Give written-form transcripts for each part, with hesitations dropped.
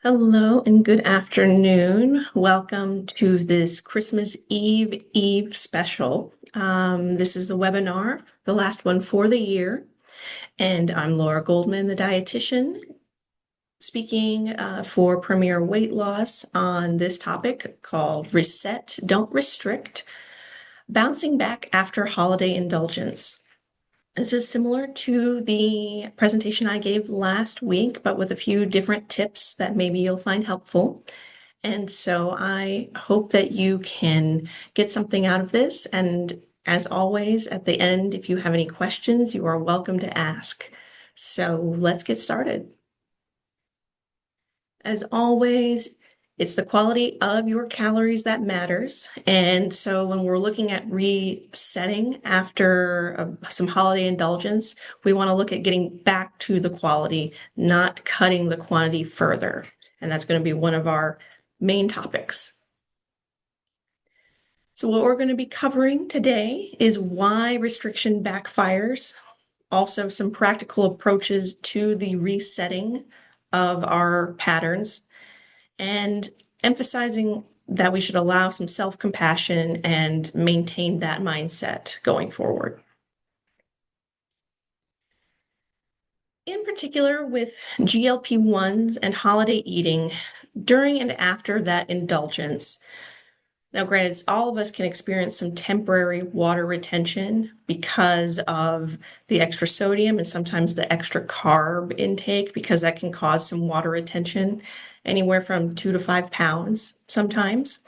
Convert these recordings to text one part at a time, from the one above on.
Hello and good afternoon. Welcome to this Christmas Eve special. This is a webinar, the last one for the year, and I'm Laura Goldman, the dietitian, speaking for Premier Weight Loss on this topic called Reset, Don't Restrict, Bouncing Back After Holiday Indulgence. This is similar to the presentation I gave last week, but with a few different tips that maybe you'll find helpful. And so I hope that you can get something out of this. And as always, at the end, if you have any questions, you are welcome to ask. So let's get started. As always, it's the quality of your calories that matters. And so when we're looking at resetting after some holiday indulgence, we want to look at getting back to the quality, not cutting the quantity further. And that's going to be one of our main topics. So what we're going to be covering today is why restriction backfires, also some practical approaches to the resetting of our patterns, and emphasizing that we should allow some self-compassion and maintain that mindset going forward. In particular, with GLP-1s and holiday eating, during and after that indulgence. Now, granted, all of us can experience some temporary water retention because of the extra sodium and sometimes the extra carb intake, because that can cause some water retention, anywhere from 2 to 5 pounds sometimes.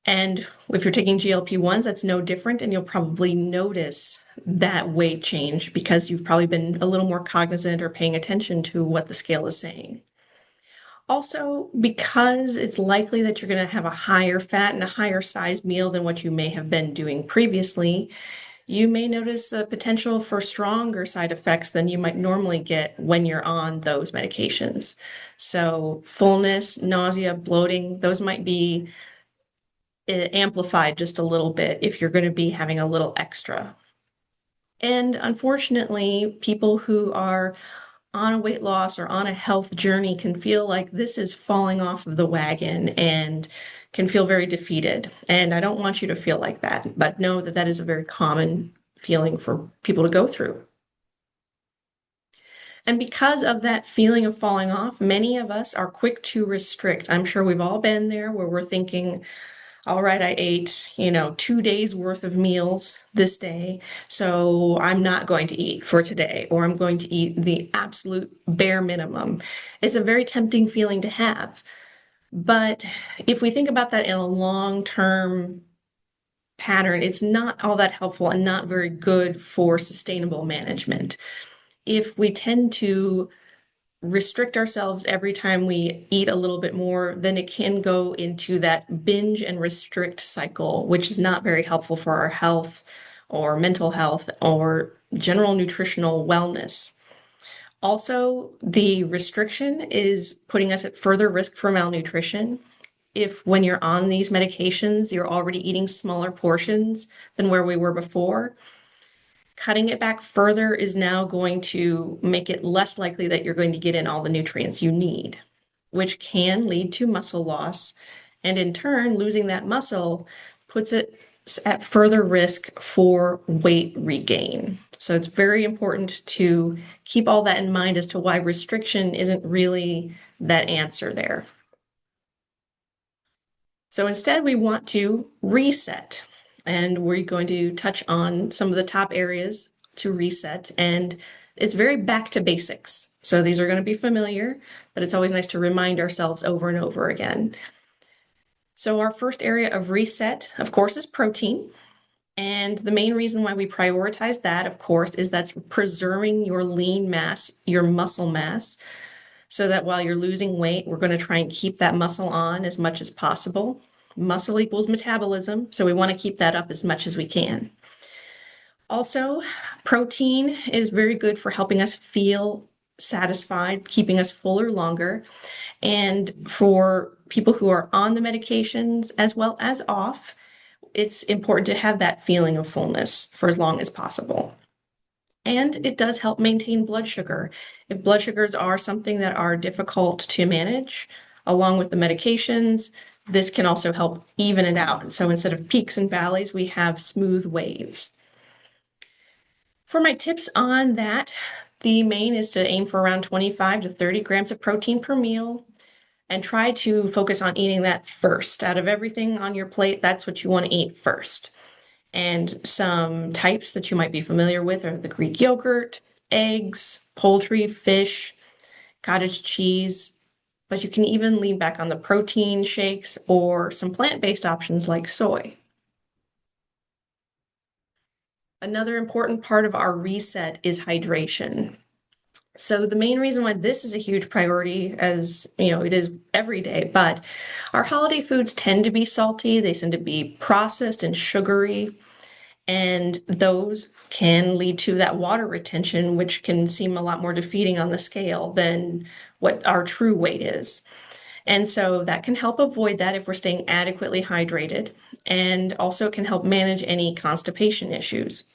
And if you're taking GLP-1s, that's no different, and you'll probably notice that weight change because you've probably been a little more cognizant or paying attention to what the scale is saying. Also, because it's likely that you're going to have a higher fat and a higher size meal than what you may have been doing previously, you may notice the potential for stronger side effects than you might normally get when you're on those medications. So fullness, nausea, bloating, those might be amplified just a little bit if you're going to be having a little extra. And unfortunately, people who are on a weight loss or on a health journey can feel like this is falling off of the wagon and can feel very defeated. And I don't want you to feel like that, but know that that is a very common feeling for people to go through. And because of that feeling of falling off, many of us are quick to restrict. I'm sure we've all been there where we're thinking, all right, I ate, 2 days worth of meals this day, so I'm not going to eat for today, or I'm going to eat the absolute bare minimum. It's a very tempting feeling to have. But if we think about that in a long-term pattern, it's not all that helpful and not very good for sustainable management. If we tend to restrict ourselves every time we eat a little bit more, then it can go into that binge and restrict cycle, which is not very helpful for our health or mental health or general nutritional wellness. Also, the restriction is putting us at further risk for malnutrition. If when you're on these medications, you're already eating smaller portions than where we were before, cutting it back further is now going to make it less likely that you're going to get in all the nutrients you need, which can lead to muscle loss. And in turn, losing that muscle puts it at further risk for weight regain. So it's very important to keep all that in mind as to why restriction isn't really that answer there. So instead, we want to reset. And we're going to touch on some of the top areas to reset. And it's very back to basics. So these are going to be familiar, but it's always nice to remind ourselves over and over again. So our first area of reset, of course, is protein. And the main reason why we prioritize that, of course, is that's preserving your lean mass, your muscle mass, so that while you're losing weight, we're going to try and keep that muscle on as much as possible. Muscle equals metabolism, so we want to keep that up as much as we can. Also, protein is very good for helping us feel satisfied, keeping us fuller longer. And for people who are on the medications as well as off, it's important to have that feeling of fullness for as long as possible. And it does help maintain blood sugar. If blood sugars are something that are difficult to manage, along with the medications, this can also help even it out. So instead of peaks and valleys, we have smooth waves. For my tips on that, the main is to aim for around 25 to 30 grams of protein per meal and try to focus on eating that first. Out of everything on your plate, that's what you want to eat first. And some types that you might be familiar with are the Greek yogurt, eggs, poultry, fish, cottage cheese, but you can even lean back on the protein shakes or some plant-based options like soy. Another important part of our reset is hydration. So the main reason why this is a huge priority, as you know, it is every day, but our holiday foods tend to be salty, they tend to be processed and sugary, and those can lead to that water retention, which can seem a lot more defeating on the scale than what our true weight is. And so that can help avoid that if we're staying adequately hydrated, and also can help manage any constipation issues.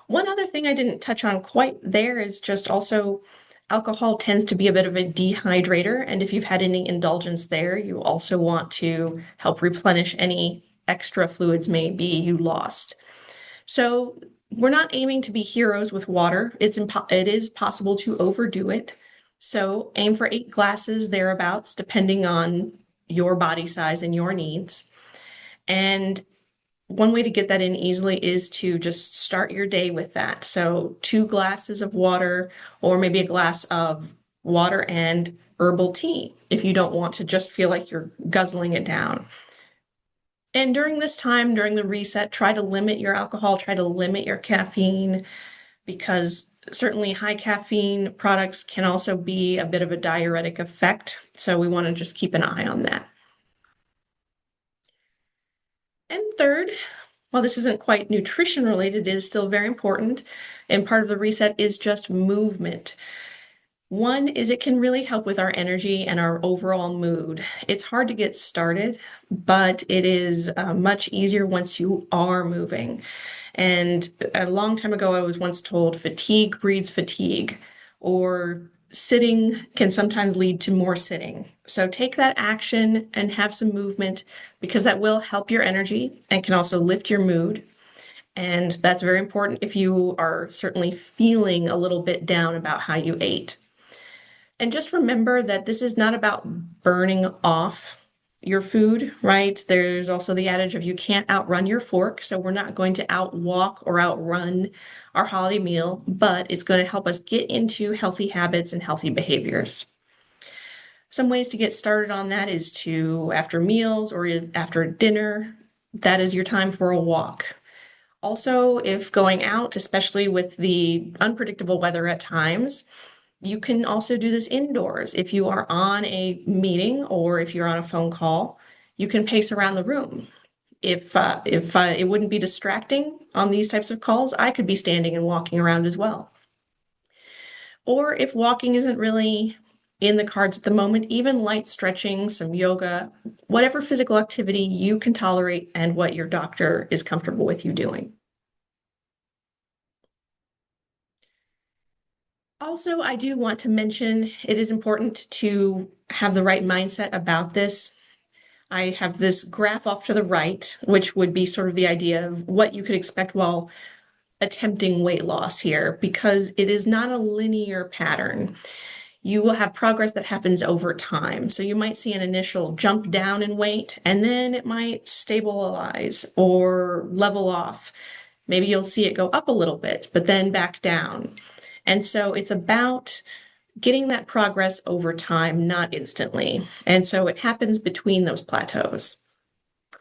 One other thing I didn't touch on quite there is just also alcohol tends to be a bit of a dehydrator. And if you've had any indulgence there, you also want to help replenish any extra fluids maybe you lost. So we're not aiming to be heroes with water. It is possible to overdo it. So aim for 8 glasses thereabouts, depending on your body size and your needs. And one way to get that in easily is to just start your day with that. So 2 glasses of water, or maybe a glass of water and herbal tea if you don't want to just feel like you're guzzling it down. And during this time, during the reset, try to limit your alcohol, try to limit your caffeine, because certainly high caffeine products can also be a bit of a diuretic effect. So we want to just keep an eye on that. And third, while this isn't quite nutrition related, it is still very important. And part of the reset is just movement. One is it can really help with our energy and our overall mood. It's hard to get started, but it is much easier once you are moving. And a long time ago, I was once told fatigue breeds fatigue, or sitting can sometimes lead to more sitting. So take that action and have some movement, because that will help your energy and can also lift your mood. And that's very important if you are certainly feeling a little bit down about how you ate. And just remember that this is not about burning off your food, right? There's also the adage of you can't outrun your fork. So we're not going to outwalk or outrun our holiday meal, but it's going to help us get into healthy habits and healthy behaviors. Some ways to get started on that is to, after meals or after dinner, that is your time for a walk. Also, if going out, especially with the unpredictable weather at times, you can also do this indoors. If you are on a meeting or if you're on a phone call, you can pace around the room. If it wouldn't be distracting on these types of calls, I could be standing and walking around as well. Or if walking isn't really in the cards at the moment, even light stretching, some yoga, whatever physical activity you can tolerate and what your doctor is comfortable with you doing. Also, I do want to mention it is important to have the right mindset about this. I have this graph off to the right, which would be sort of the idea of what you could expect while attempting weight loss here, because it is not a linear pattern. You will have progress that happens over time. So you might see an initial jump down in weight, and then it might stabilize or level off. Maybe you'll see it go up a little bit, but then back down. And so it's about getting that progress over time, not instantly. And so it happens between those plateaus.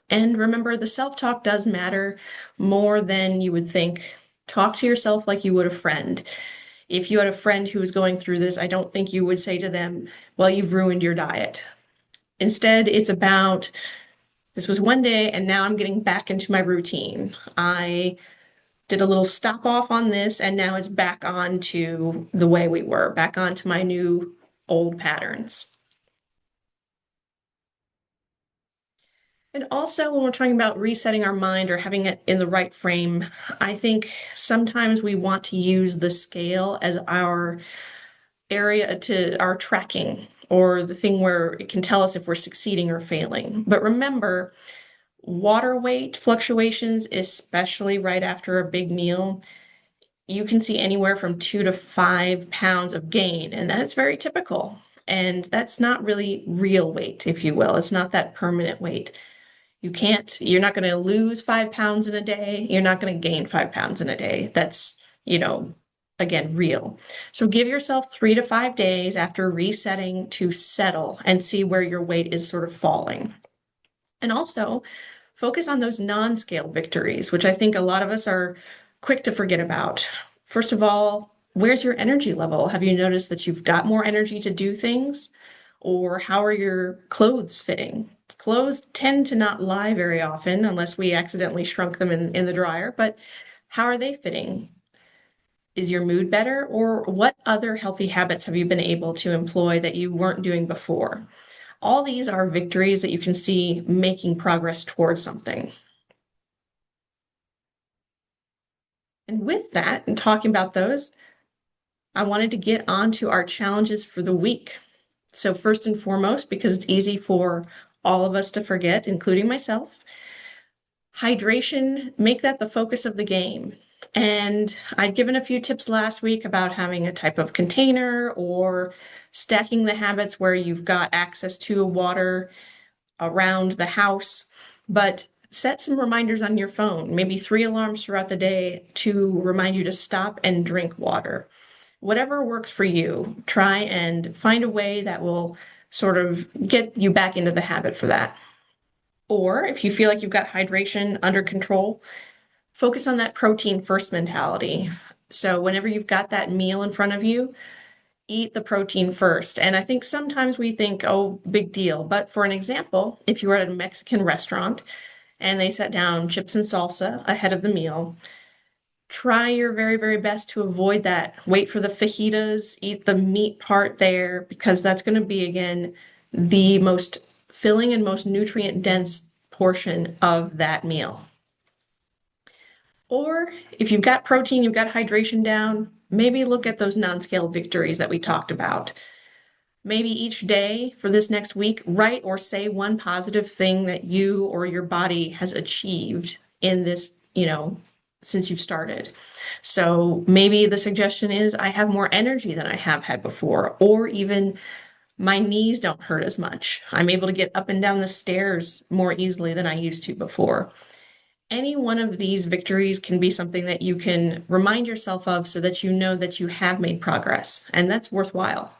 And remember, the self-talk does matter more than you would think. Talk to yourself like you would a friend. If you had a friend who was going through this, I don't think you would say to them, well, you've ruined your diet. Instead, it's about, this was one day and now I'm getting back into my routine. I did a little stop off on this, and now it's back on to the way we were, back onto my new old patterns. And also, when we're talking about resetting our mind or having it in the right frame, I think sometimes we want to use the scale as our area to our tracking or the thing where it can tell us if we're succeeding or failing. But remember, water weight fluctuations, especially right after a big meal, you can see anywhere from 2 to 5 pounds of gain, and that's very typical. And that's not really real weight, if you will. It's not that permanent weight. You're not going to lose 5 pounds in a day. You're not going to gain 5 pounds in a day. That's, again, real. So give yourself 3 to 5 days after resetting to settle and see where your weight is sort of falling. And also focus on those non-scale victories, which I think a lot of us are quick to forget about. First of all, where's your energy level? Have you noticed that you've got more energy to do things? Or how are your clothes fitting? Clothes tend to not lie very often unless we accidentally shrunk them in the dryer, but how are they fitting? Is your mood better? Or what other healthy habits have you been able to employ that you weren't doing before? All these are victories that you can see making progress towards something. And with that, and talking about those, I wanted to get on to our challenges for the week. So, first and foremost, because it's easy for all of us to forget, including myself, hydration, make that the focus of the game. And I'd given a few tips last week about having a type of container or stacking the habits where you've got access to water around the house, but set some reminders on your phone, maybe 3 alarms throughout the day to remind you to stop and drink water. Whatever works for you, try and find a way that will sort of get you back into the habit for that. Or if you feel like you've got hydration under control, focus on that protein first mentality. So whenever you've got that meal in front of you, eat the protein first. And I think sometimes we think, oh, big deal. But for an example, if you were at a Mexican restaurant and they set down chips and salsa ahead of the meal, try your very, very best to avoid that. Wait for the fajitas, eat the meat part there, because that's going to be, again, the most filling and most nutrient dense portion of that meal. Or if you've got protein, you've got hydration down, maybe look at those non-scale victories that we talked about. Maybe each day for this next week, write or say one positive thing that you or your body has achieved in this, since you've started. So maybe the suggestion is I have more energy than I have had before, or even my knees don't hurt as much. I'm able to get up and down the stairs more easily than I used to before. Any one of these victories can be something that you can remind yourself of so that you know that you have made progress, and that's worthwhile.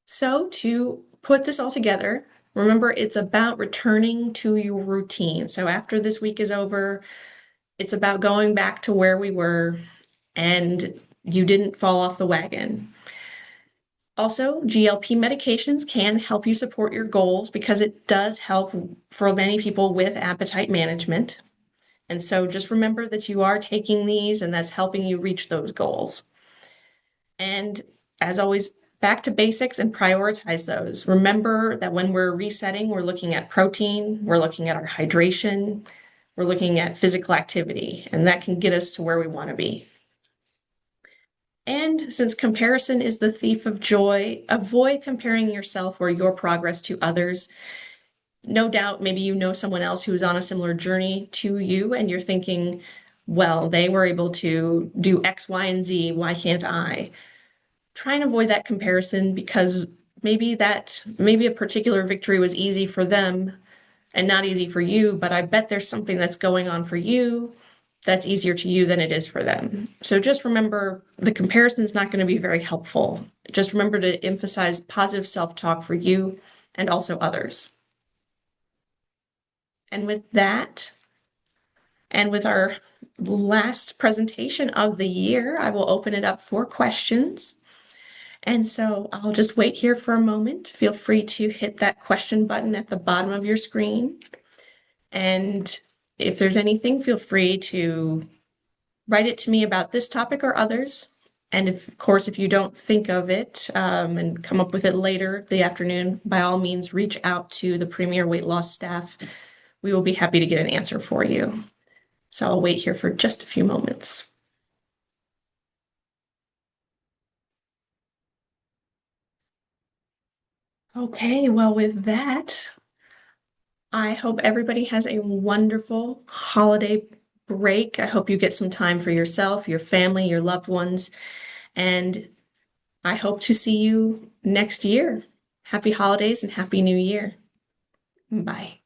So, to put this all together, remember it's about returning to your routine. So, after this week is over, it's about going back to where we were and you didn't fall off the wagon. Also, GLP medications can help you support your goals because it does help for many people with appetite management. And so just remember that you are taking these and that's helping you reach those goals. And as always, back to basics and prioritize those. Remember that when we're resetting, we're looking at protein, we're looking at our hydration, we're looking at physical activity, and that can get us to where we want to be. And since comparison is the thief of joy, avoid comparing yourself or your progress to others. No doubt, maybe you know someone else who's on a similar journey to you, and you're thinking, well, they were able to do X, Y, and Z. Why can't I? Try and avoid that comparison because maybe a particular victory was easy for them and not easy for you, but I bet there's something that's going on for you that's easier to you than it is for them. So just remember the comparison is not going to be very helpful. Just remember to emphasize positive self-talk for you and also others. And with that, and with our last presentation of the year, I will open it up for questions. And so I'll just wait here for a moment. Feel free to hit that question button at the bottom of your screen. And if there's anything, feel free to write it to me about this topic or others. And of course, if you don't think of it and come up with it later the afternoon, by all means, reach out to the Premier Weight Loss staff. We will be happy to get an answer for you. So I'll wait here for just a few moments. Okay, well, with that, I hope everybody has a wonderful holiday break. I hope you get some time for yourself, your family, your loved ones, and I hope to see you next year. Happy holidays and Happy New Year. Bye.